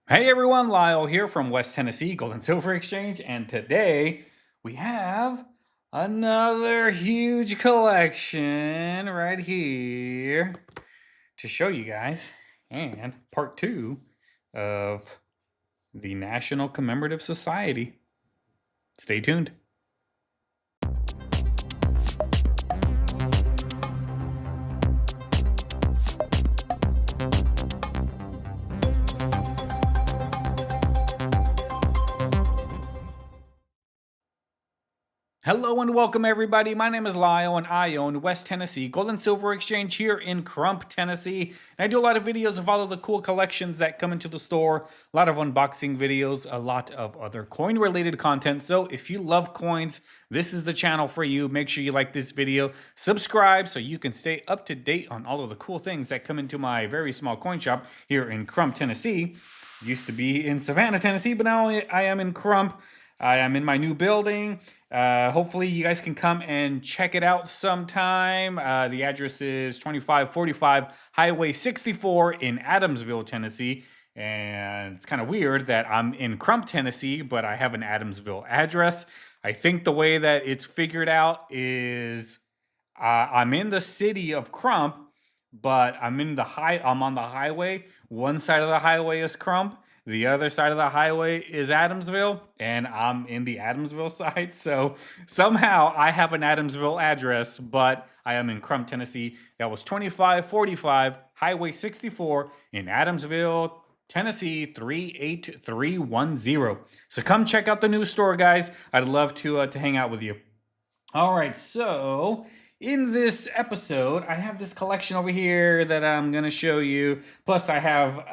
Hey everyone, Lyle here from West Tennessee Gold and Silver Exchange, and today we have another huge collection right here to show you guys, and part two of the National Commemorative Society. Stay tuned. Hello and welcome everybody. My name is Lyle and I own West Tennessee Gold and Silver Exchange here in Crump, Tennessee. And I do a lot of videos of all of the cool collections that come into the store, a lot of unboxing videos, a lot of other coin related content. So if you love coins, this is the channel for you. Make sure you like this video, subscribe so you can stay up to date on all of the cool things that come into my very small coin shop here in Crump, Tennessee. Used to be in Savannah, Tennessee, but now I am in Crump. I am in my new building. Hopefully you guys can come and check it out sometime. The address is 2545 Highway 64 in Adamsville, Tennessee. And it's kind of weird that I'm in Crump, Tennessee, but I have an Adamsville address. I think the way that it's figured out is I'm in the city of Crump, but I'm on the highway. One side of the highway is Crump, the other side of the highway is Adamsville, and I'm in the Adamsville side. So somehow I have an Adamsville address, but I am in Crump, Tennessee. That was 2545 Highway 64 in Adamsville, Tennessee 38310. So come check out the new store, guys. I'd love to hang out with you. All right, so in this episode, I have this collection over here that I'm going to show you. Plus, I have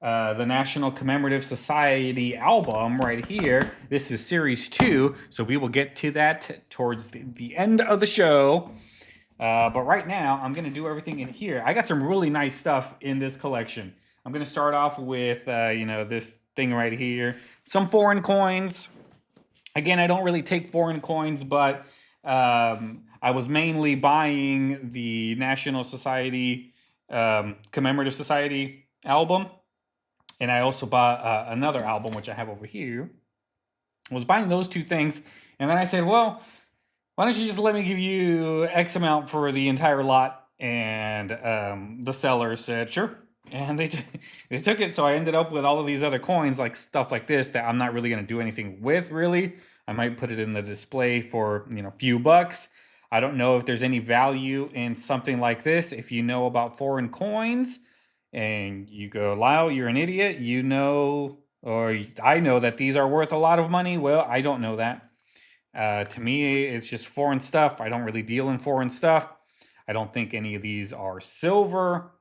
the National Commemorative Society album right here. This is Series 2, so we will get to that towards the end of the show. But right now, I'm going to do everything in here. I got some really nice stuff in this collection. I'm going to start off with, this thing right here. Some foreign coins. Again, I don't really take foreign coins, but I was mainly buying the National Society Commemorative Society album, and I also bought another album which I have over here. I was buying those two things, and then I said, "Well, why don't you just let me give you X amount for the entire lot?" And the seller said, "Sure." And they took it, so I ended up with all of these other coins, like stuff like this, that I'm not really going to do anything with, really. I might put it in the display for, a few bucks. I don't know if there's any value in something like this. If you know about foreign coins and you go, Lyle, you're an idiot, or I know that these are worth a lot of money. Well, I don't know that. To me, it's just foreign stuff. I don't really deal in foreign stuff. I don't think any of these are silver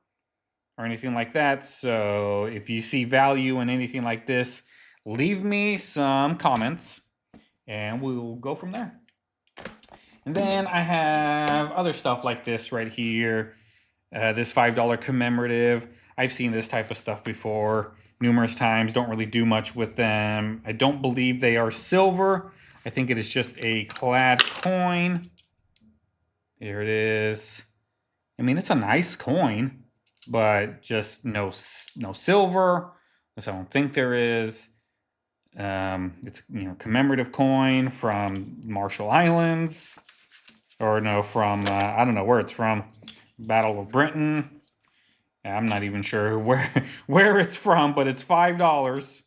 or anything like that. So if you see value in anything like this, leave me some comments and we'll go from there. And then I have other stuff like this right here. This $5 commemorative. I've seen this type of stuff before numerous times. Don't really do much with them. I don't believe they are silver. I think it is just a clad coin. Here it is. I mean, it's a nice coin, but just no silver. So I don't think there is. It's commemorative coin from Marshall Islands, or no, from I don't know where it's from. Battle of Britain. I'm not even sure where it's from, but it's $5.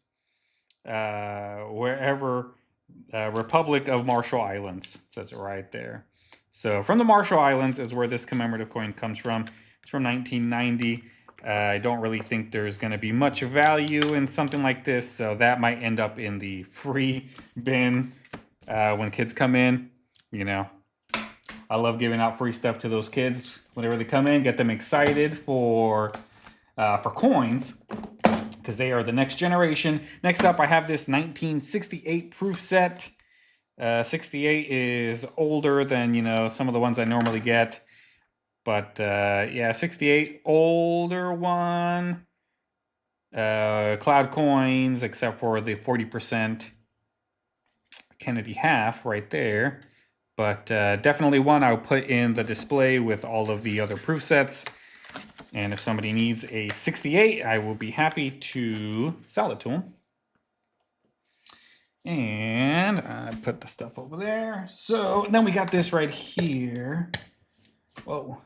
Wherever Republic of Marshall Islands, it says it right there. So from the Marshall Islands is where this commemorative coin comes from. It's from 1990. I don't really think there's going to be much value in something like this, so that might end up in the free bin when kids come in. I love giving out free stuff to those kids whenever they come in, get them excited for coins, because they are the next generation. Next up, I have this 1968 proof set. 68 is older than, some of the ones I normally get. But yeah, 68, older one. Cloud coins, except for the 40% Kennedy half right there. But definitely one I'll put in the display with all of the other proof sets. And if somebody needs a 68, I will be happy to sell it to them. And I put the stuff over there. So then we got this right here. Whoa.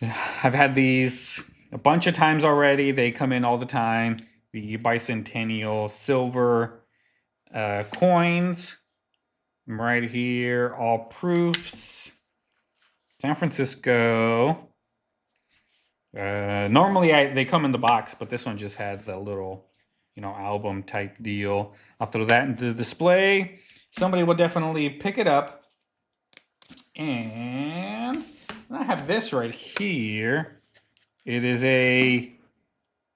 I've had these a bunch of times already. They come in all the time. The bicentennial silver coins. Right here, all proofs. San Francisco. Normally they come in the box, but this one just had the little, album type deal. I'll throw that into the display. Somebody will definitely pick it up. And I have this right here. It is a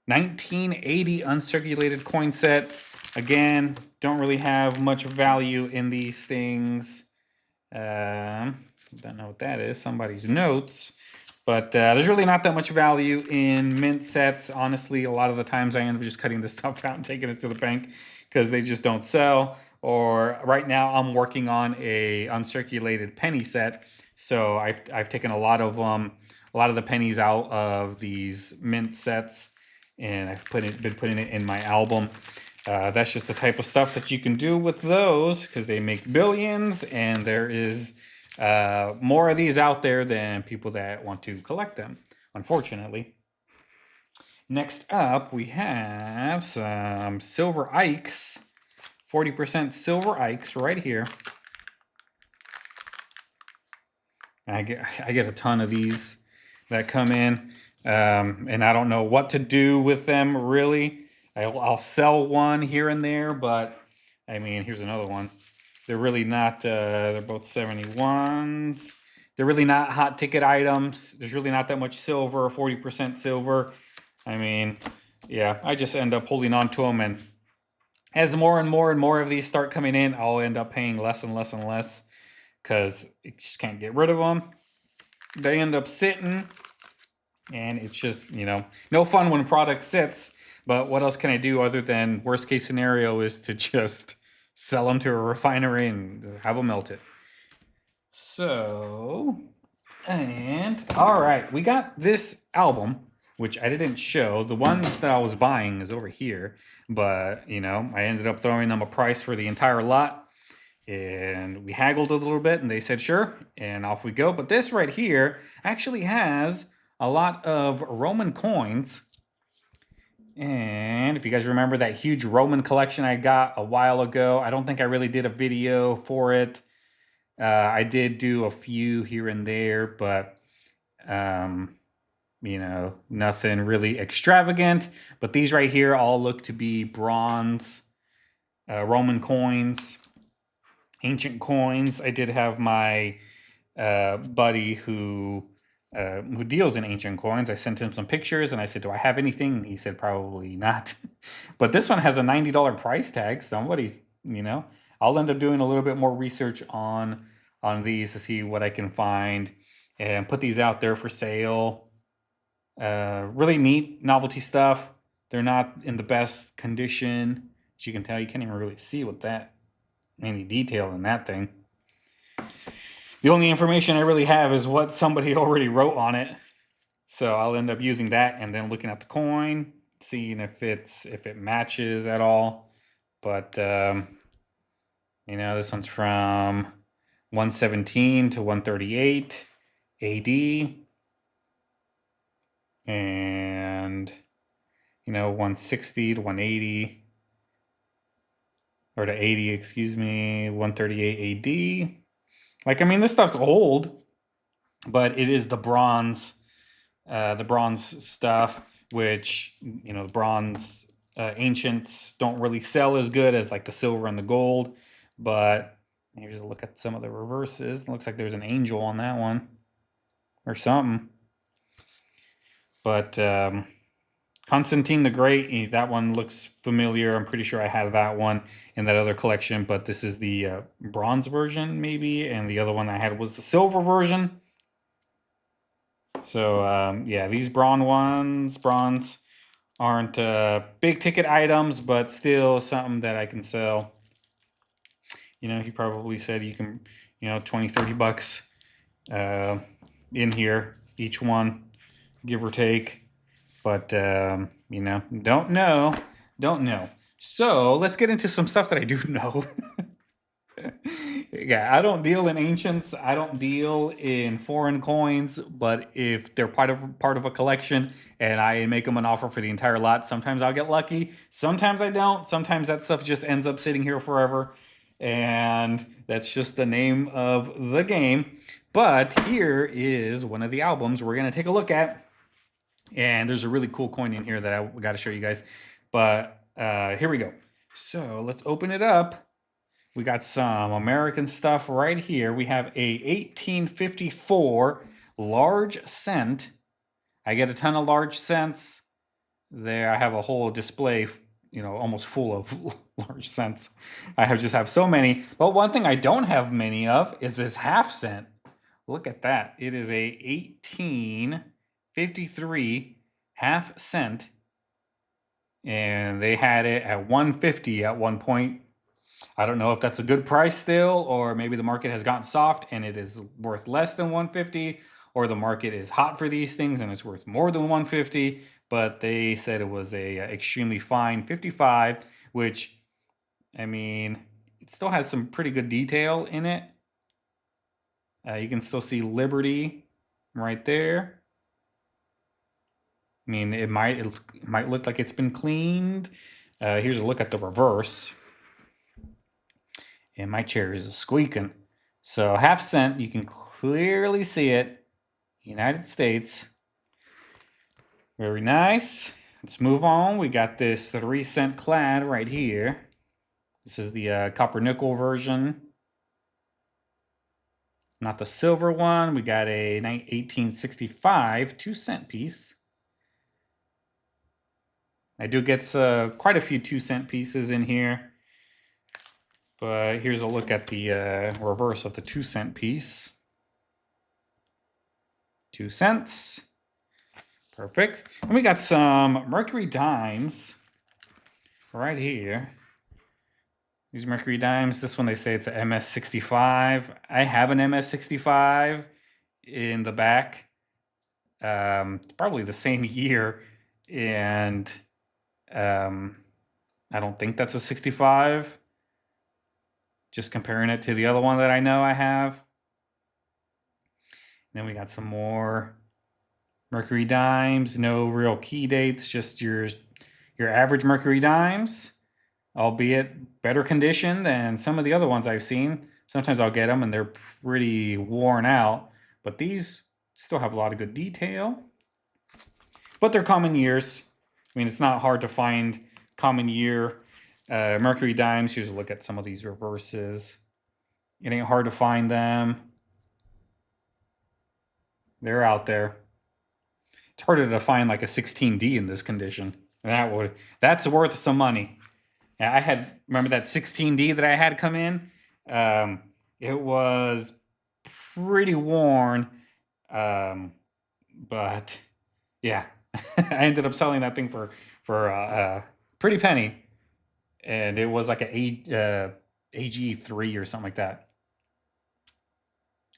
1980 uncirculated coin set. Again, don't really have much value in these things. Don't know what that is. Somebody's notes. But there's really not that much value in mint sets. Honestly, a lot of the times I end up just cutting this stuff out and taking it to the bank because they just don't sell. Or right now I'm working on a uncirculated penny set. So I've taken a lot of the pennies out of these mint sets, and I've been putting it in my album. That's just the type of stuff that you can do with those because they make billions, and there is more of these out there than people that want to collect them, unfortunately. Next up, we have some silver Ikes, 40% silver Ikes right here. I get a ton of these that come in, and I don't know what to do with them really. I'll sell one here and there, but I mean, here's another one. They're really not, they're both 71s. They're really not hot ticket items. There's really not that much silver, 40% silver. I mean, yeah, I just end up holding on to them, and as more and more and more of these start coming in, I'll end up paying less and less and less because you just can't get rid of them. They end up sitting, and it's just, no fun when product sits. But what else can I do other than worst case scenario is to just sell them to a refinery and have them melted. So, and all right, we got this album, which I didn't show. The ones that I was buying is over here, but I ended up throwing them a price for the entire lot, and we haggled a little bit, and they said sure, and off we go. But this right here actually has a lot of Roman coins. And if you guys remember that huge Roman collection I got a while ago, I don't think I really did a video for it. I did do a few here and there, but nothing really extravagant. But these right here all look to be bronze Roman coins, ancient coins. I did have my buddy who deals in ancient coins. I sent him some pictures and I said, do I have anything? He said, probably not. But this one has a $90 price tag. Somebody's, I'll end up doing a little bit more research on these to see what I can find and put these out there for sale. Really neat novelty stuff. They're not in the best condition. As you can tell, you can't even really see with that, any detail in that thing. The only information I really have is what somebody already wrote on it. So I'll end up using that and then looking at the coin, seeing if it matches at all. But this one's from 117 to 138 AD. And 160 to 180 or to 80, excuse me, 138 AD. Like, I mean, this stuff's old, but it is the bronze stuff, which, the bronze ancients don't really sell as good as like the silver and the gold. But here's a look at some of the reverses. It looks like there's an angel on that one or something. But Constantine the Great, that one looks familiar. I'm pretty sure I had that one in that other collection, but this is the bronze version maybe, and the other one I had was the silver version. So yeah, these bronze aren't big ticket items, but still something that I can sell. He probably said you can, 20, 30 bucks in here, each one. give or take. But, you know, don't know. So let's get into some stuff that I do know. Yeah, I don't deal in ancients. I don't deal in foreign coins. But if they're part of a collection and I make them an offer for the entire lot, sometimes I'll get lucky. Sometimes I don't. Sometimes that stuff just ends up sitting here forever, and that's just the name of the game. But here is one of the albums we're gonna take a look at, and there's a really cool coin in here that I got to show you guys. But here we go. So let's open it up. We got some American stuff right here. We have a 1854 large cent. I get a ton of large cents. There, I have a whole display, you know, almost full of large cents. Just have so many. But one thing I don't have many of is this half cent. Look at that. It is a 1853 half cent, and they had it at 150 at one point. I don't know if that's a good price still, or maybe the market has gotten soft and it is worth less than 150, or the market is hot for these things and it's worth more than 150. But they said it was a extremely fine 55, which, I mean, it still has some pretty good detail in it. You can still see Liberty right there. I mean, it might look like it's been cleaned. Here's a look at the reverse. And my chair is squeaking. So half cent, you can clearly see it. United States. Very nice. Let's move on. We got this 3-cent clad right here. This is the copper nickel version. Not the silver one. We got a 1865 2-cent piece. I do get quite a few 2-cent pieces in here. But here's a look at the reverse of the 2-cent piece. 2 cents. Perfect. And we got some Mercury dimes right here. These Mercury dimes, this one they say it's a MS65. I have an MS65 in the back. Probably the same year. And I don't think that's a 65. Just comparing it to the other one that I know I have. And then we got some more Mercury dimes, no real key dates, just your average Mercury dimes, albeit better condition than some of the other ones I've seen. Sometimes I'll get them and they're pretty worn out, but these still have a lot of good detail. But they're common years. I mean, it's not hard to find common year Mercury dimes. Here's a look at some of these reverses. It ain't hard to find them. They're out there. It's harder to find like a 16D in this condition. That's worth some money. Remember that 16D that I had come in? It was pretty worn, but yeah, I ended up selling that thing for a pretty penny, and it was like a AG3 or something like that.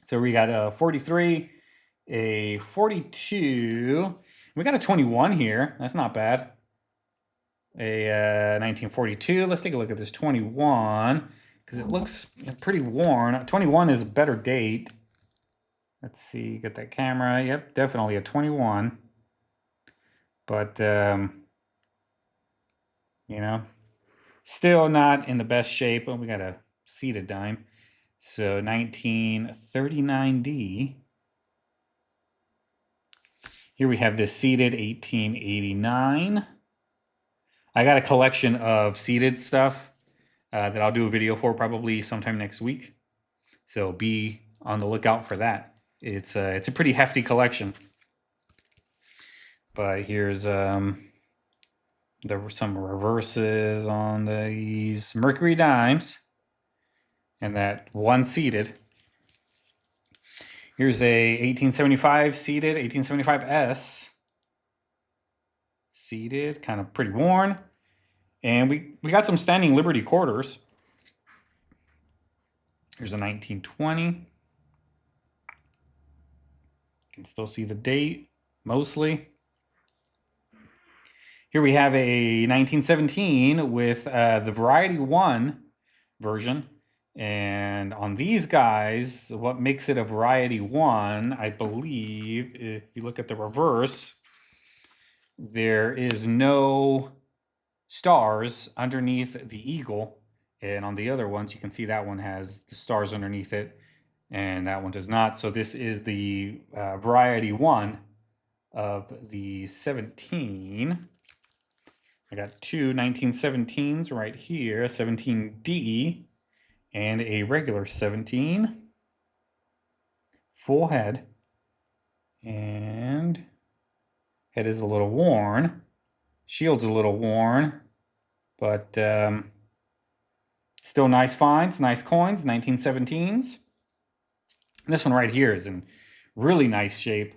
So we got a 43, a 42. We got a 21 here. That's not bad. A 1942. Let's take a look at this 21 because it looks pretty worn. 21 is a better date. Let's see. Get that camera. Yep, definitely a 21. But you know, still not in the best shape. Oh, we got a seated dime. So 1939D. Here we have this seated 1889. I got a collection of seated stuff that I'll do a video for probably sometime next week. So be on the lookout for that. It's a pretty hefty collection. But here's there were some reverses on these Mercury dimes, and that one seated. Here's a 1875 seated, 1875S. Seated, kind of pretty worn. And we got some standing Liberty quarters. Here's a 1920. You can still see the date. mostly. Here we have a 1917 with the Variety 1 version. And on these guys, what makes it a Variety 1, I believe, if you look at the reverse, there is no stars underneath the eagle. And on the other ones, you can see that one has the stars underneath it, and that one does not. So this is the Variety 1 of the 17. I got two 1917s right here, a 17D and a regular 17. Full head. And head is a little worn. Shield's a little worn, but still nice finds, nice coins, 1917s. And this one right here is in really nice shape.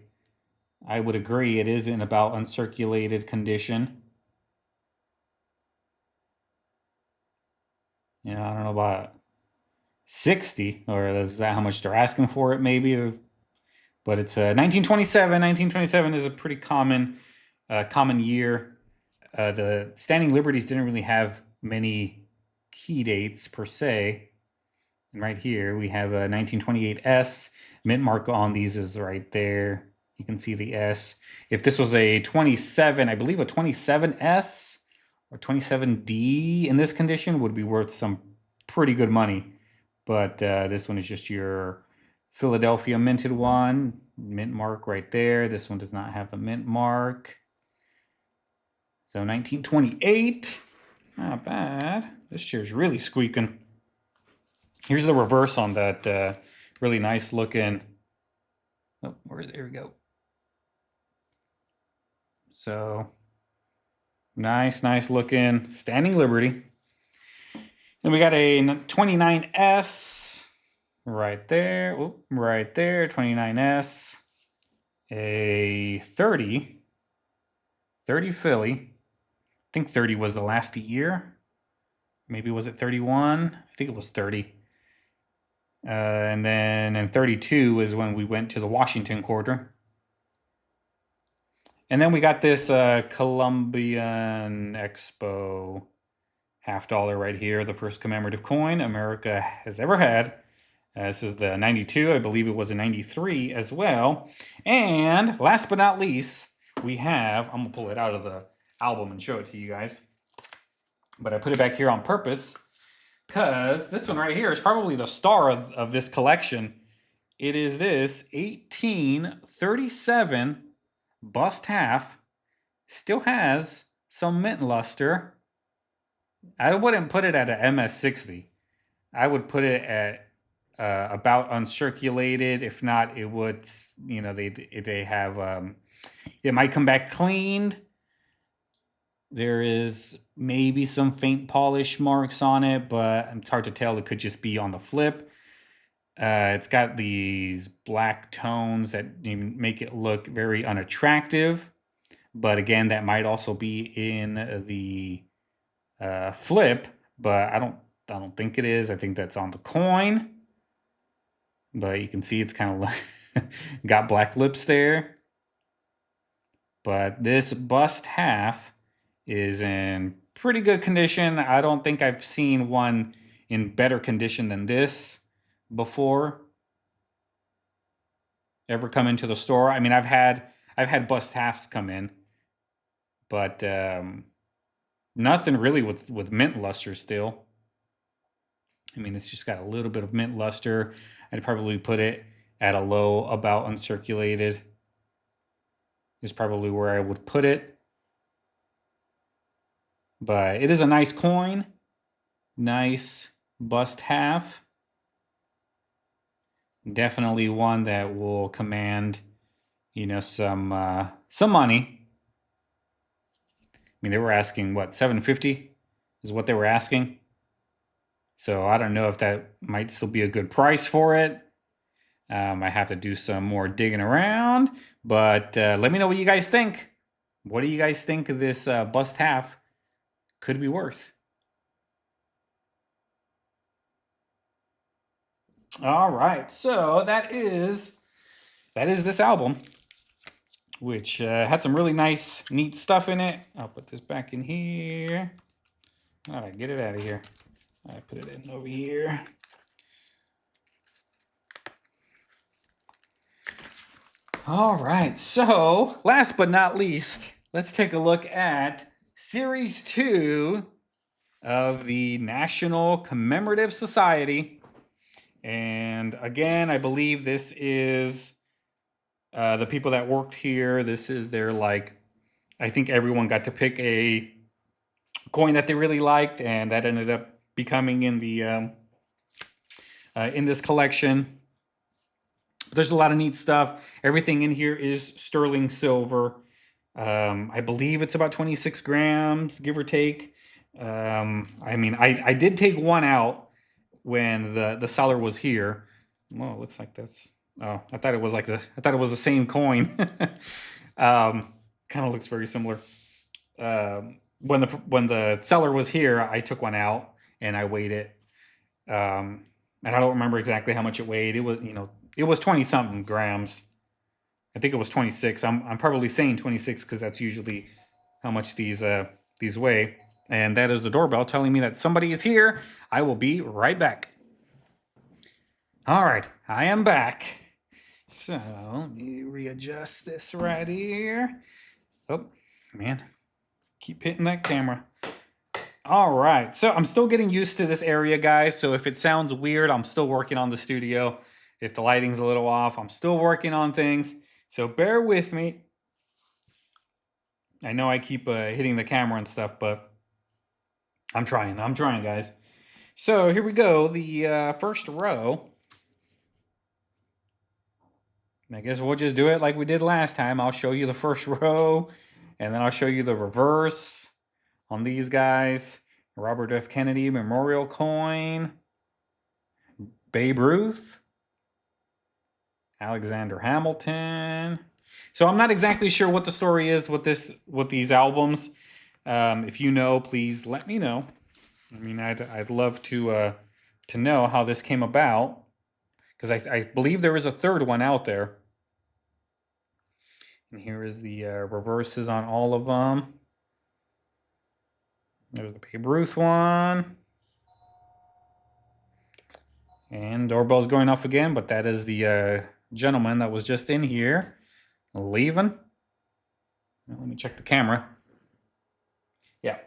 I would agree it is in about uncirculated condition. You know, I don't know about 60, or is that how much they're asking for it maybe? But it's 1927. 1927 is a pretty common year. The Standing Liberties didn't really have many key dates per se. And right here we have a 1928S. Mint mark on these is right there. You can see the S. If this was a 27, I believe a 27S or 27D in this condition would be worth some pretty good money. But this one is just your Philadelphia minted one. Mint mark right there. This one does not have the mint mark. So 1928. Not bad. This chair's really squeaking. Here's the reverse on that really nice looking. Oh, there we go. So nice looking Standing Liberty. And we got a 29S right there. Oop, right there, 29S. A 30 Philly. I think 30 was the last year. Maybe was it 31? I think it was 30. And then in 32 is when we went to the Washington quarter. And then we got this Columbian Expo $50 right here, the first commemorative coin America has ever had. This is the 92. I believe it was a 93 as well. And last but not least, we have, I'm going to pull it out of the album and show it to you guys. But I put it back here on purpose because this one right here is probably the star of this collection. It is this 1837 bust half. Still has some mint luster. I wouldn't put it at an MS60. I would put it at about uncirculated. If not, it would, you know, they have, it might come back cleaned. There is maybe some faint polish marks on it, but it's hard to tell. It could just be on the flip. It's got these black tones that make it look very unattractive. But again, that might also be in the flip, but I don't think it is. I think that's on the coin. But you can see it's kind of like got black lips there. But this bust half is in pretty good condition. I don't think I've seen one in better condition than this before ever come into the store. I mean, I've had bust halves come in, but nothing really with mint luster still. I mean, it's just got a little bit of mint luster. I'd probably put it at a low, about uncirculated. Is probably where I would put it. But it is a nice coin. Nice bust half. Definitely one that will command, you know, some money. I mean, they were asking what, $750 is what they were asking. So I don't know if that might still be a good price for it. I have to do some more digging around, but let me know what you guys think. What do you guys think of this bust half could be worth? All right, so that is this album. which had some really nice, neat stuff in it. I'll put this back in here. All right, get it out of here. I put it in over here. All right, so last but not least, let's take a look at Series 2 of the National Commemorative Society. And again, I believe this is the people that worked here. This is their, like, I think everyone got to pick a coin that they really liked, and that ended up becoming in the in this collection. There's a lot of neat stuff. Everything in here is sterling silver. I believe it's about 26 grams, give or take. I mean, I did take one out when the seller was here. Well, it looks like this. Oh, I thought it was like I thought it was the same coin. Kind of looks very similar. When the seller was here, I took one out and I weighed it. And I don't remember exactly how much it weighed. It was, it was 20 something grams. I think it was 26. I'm probably saying 26 because that's usually how much these weigh. And that is the doorbell telling me that somebody is here. I will be right back. All right, I am back. So let me readjust this right here. Oh, man, keep hitting that camera. All right, so I'm still getting used to this area, guys. So if it sounds weird, I'm still working on the studio. If the lighting's a little off, I'm still working on things. So bear with me. I know I keep hitting the camera and stuff, but I'm trying, guys. So here we go, the first row. I guess we'll just do it like we did last time. I'll show you the first row, and then I'll show you the reverse on these guys. Robert F. Kennedy Memorial Coin. Babe Ruth. Alexander Hamilton. So I'm not exactly sure what the story is with these albums. If you know, please let me know. I mean, I'd love to know how this came about, because I believe there is a third one out there. And here is the reverses on all of them. There's the Babe Ruth one. And doorbell's going off again, but that is the gentleman that was just in here leaving. Now, let me check the camera. Yeah.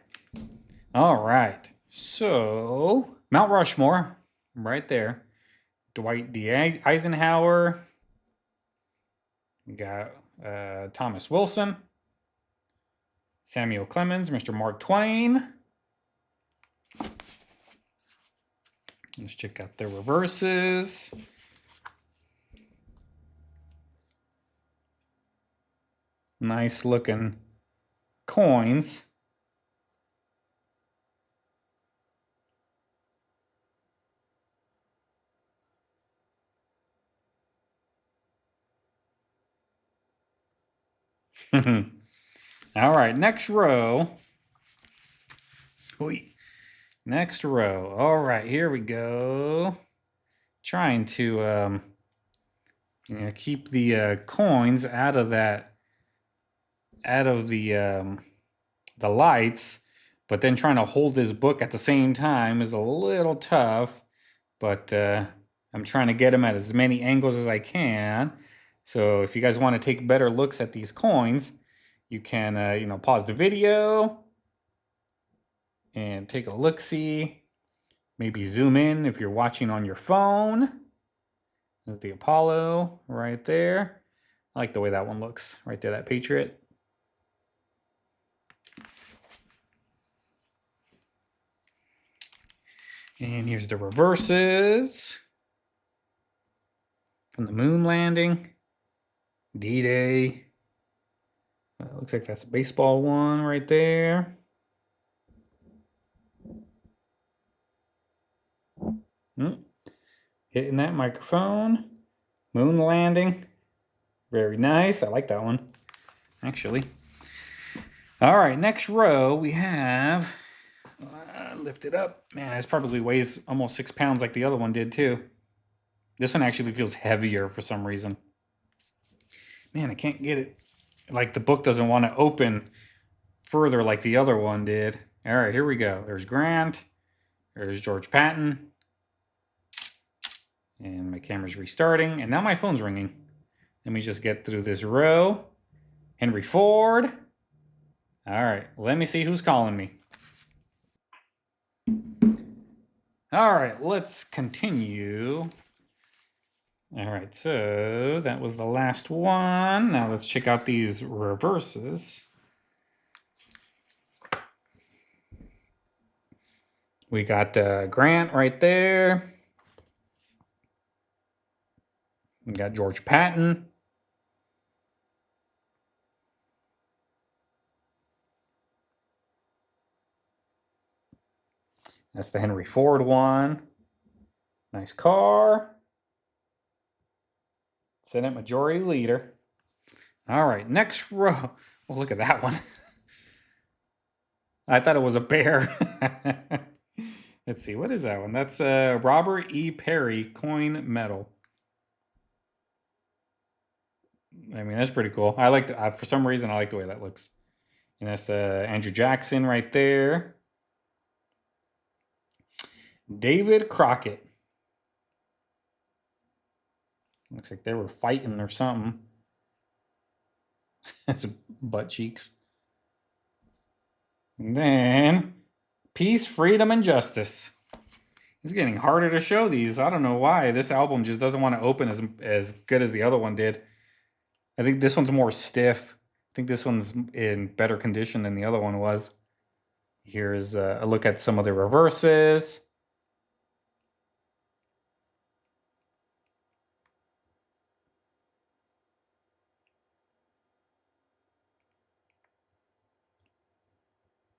All right. So, Mount Rushmore, right there. Dwight D. Eisenhower. We got Thomas Wilson. Samuel Clemens, Mr. Mark Twain. Let's check out their reverses. Nice looking coins. All right, next row. Next row. All right, here we go. Trying to keep the coins out of the lights, but then trying to hold this book at the same time is a little tough. But I'm trying to get them at as many angles as I can. So if you guys want to take better looks at these coins, you can pause the video and take a look-see. Maybe zoom in if you're watching on your phone. There's the Apollo right there. I like the way that one looks right there, that Patriot. And here's the reverses from the moon landing. D-Day. Looks like that's a baseball one right there. Hitting that microphone. Moon landing. Very nice. I like that one, actually. All right, next row we have... lift it up. Man, this probably weighs almost 6 pounds like the other one did too. This one actually feels heavier for some reason. Man, I can't get it like the book doesn't want to open further like the other one did. All right, here we go. There's Grant. There's George Patton. And my camera's restarting. And now my phone's ringing. Let me just get through this row. Henry Ford. All right, let me see who's calling me. All right, let's continue. All right, so that was the last one. Now let's check out these reverses. We got Grant right there. We got George Patton. That's the Henry Ford one. Nice car. Senate Majority Leader. All right, next row. Well, look at that one. I thought it was a bear. Let's see, what is that one? That's Robert E. Perry coin medal. I mean, that's pretty cool. I like for some reason I like the way that looks. And that's Andrew Jackson right there. David Crockett. Looks like they were fighting or something. That's butt cheeks. And then Peace, Freedom, and Justice. It's getting harder to show these. I don't know why. This album just doesn't want to open as good as the other one did. I think this one's more stiff. I think this one's in better condition than the other one was. Here's a look at some of the reverses.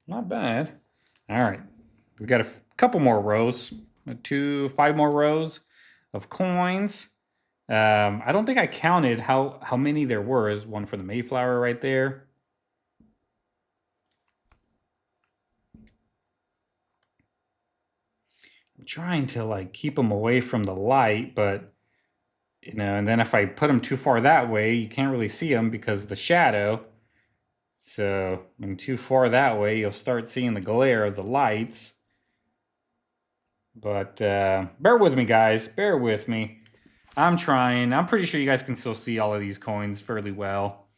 Not bad. All right. We got a couple more rows. 5 more rows of coins. I don't think I counted how many there were. There's one for the Mayflower right there. I'm trying to like keep them away from the light, but you know, and then if I put them too far that way, you can't really see them because of the shadow. So when too far that way, you'll start seeing the glare of the lights. But bear with me, guys. Bear with me. I'm trying. I'm pretty sure you guys can still see all of these coins fairly well.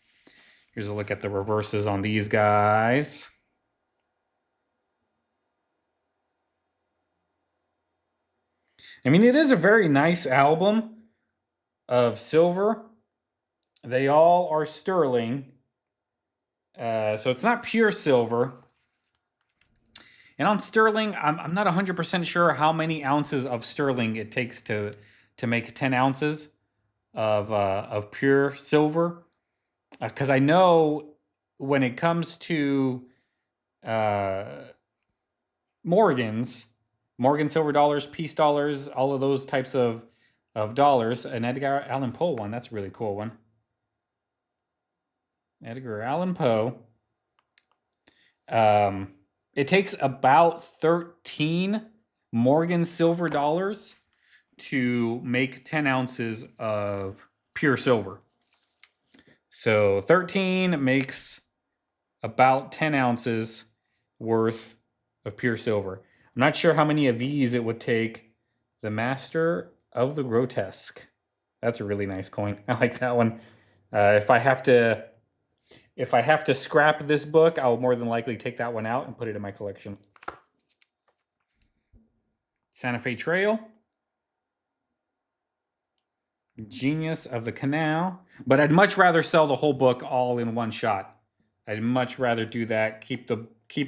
Here's a look at the reverses on these guys. I mean, it is a very nice album of silver. They all are sterling. So it's not pure silver. And on sterling, I'm not 100% sure how many ounces of sterling it takes to make 10 ounces of pure silver. Because I know when it comes to Morgan silver dollars, peace dollars, all of those types of dollars, an Edgar Allan Poe one, that's a really cool one. Edgar Allan Poe. It takes about 13 Morgan silver dollars to make 10 ounces of pure silver. So 13 makes about 10 ounces worth of pure silver. I'm not sure how many of these it would take. The Master of the Grotesque. That's a really nice coin. I like that one. If I have to scrap this book, I'll more than likely take that one out and put it in my collection. Santa Fe Trail. Genius of the Canal. But I'd much rather sell the whole book all in one shot. I'd much rather do that. Keep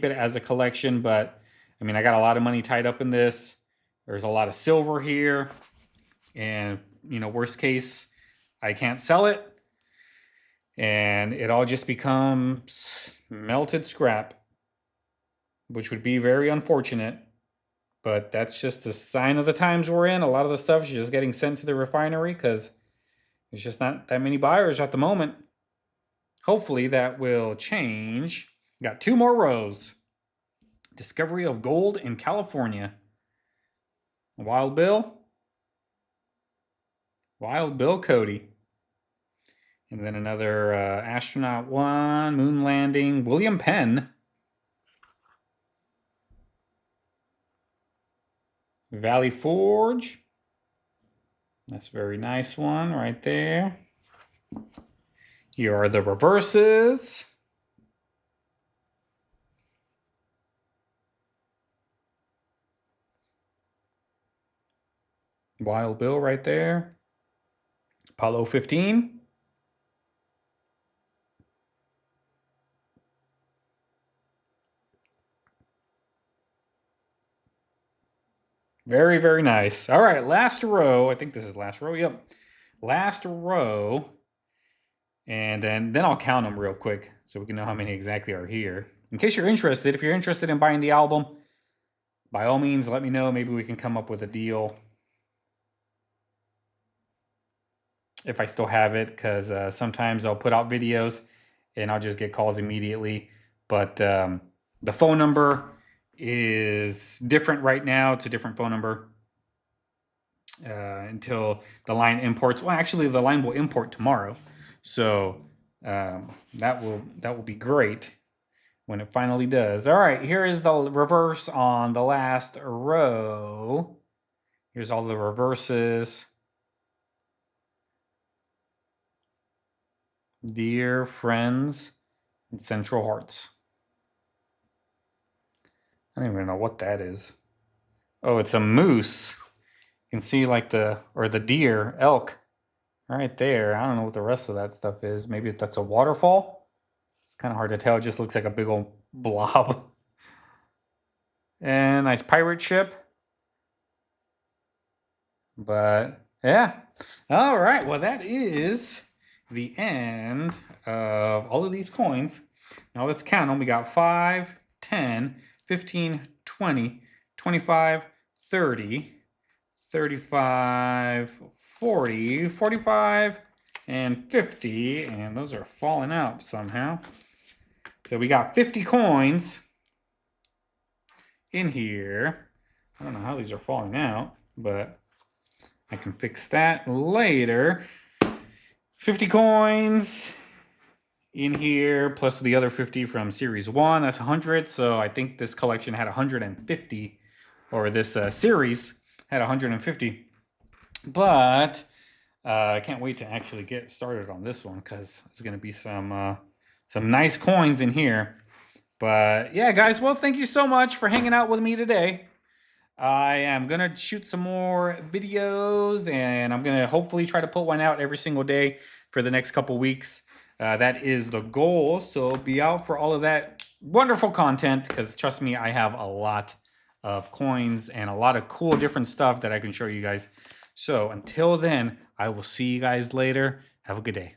it as a collection, but I mean, I got a lot of money tied up in this. There's a lot of silver here. And, you know, worst case, I can't sell it. And it all just becomes melted scrap, which would be very unfortunate. But that's just a sign of the times we're in. A lot of the stuff is just getting sent to the refinery because there's just not that many buyers at the moment. Hopefully that will change. Got 2 more rows. Discovery of gold in California. Wild Bill. Wild Bill Cody. And then another Astronaut 1, Moon Landing, William Penn. Valley Forge. That's a very nice one right there. Here are the reverses. Wild Bill right there. Apollo 15. Very, very nice. All right, last row. I think this is last row. Yep. Last row. And then I'll count them real quick so we can know how many exactly are here. In case you're interested, if you're interested in buying the album, by all means, let me know. Maybe we can come up with a deal if I still have it, because sometimes I'll put out videos and I'll just get calls immediately. But the phone number is different right now. It's a different phone number until the line imports. Well, actually, the line will import tomorrow. So that will be great when it finally does. All right, here is the reverse on the last row. Here's all the reverses. Dear friends and Central Hearts. I don't even know what that is. Oh, it's a moose. You can see like the deer, elk right there. I don't know what the rest of that stuff is. Maybe that's a waterfall. It's kind of hard to tell. It just looks like a big old blob. And nice pirate ship. But yeah. All right. Well, that is the end of all of these coins. Now let's count them. We got 5, 10, 15, 20, 25, 30, 35, 40, 45, and 50. And those are falling out somehow. So we got 50 coins in here. I don't know how these are falling out, but I can fix that later. 50 coins in here, plus the other 50 from Series 1. That's 100. So I think this collection had 150, or this series had 150. But I can't wait to actually get started on this one, because it's going to be some nice coins in here. But yeah, guys, well, thank you so much for hanging out with me today. I am going to shoot some more videos, and I'm going to hopefully try to put one out every single day for the next couple weeks. That is the goal, so be out for all of that wonderful content, because trust me, I have a lot of coins and a lot of cool different stuff that I can show you guys. So until then, I will see you guys later. Have a good day.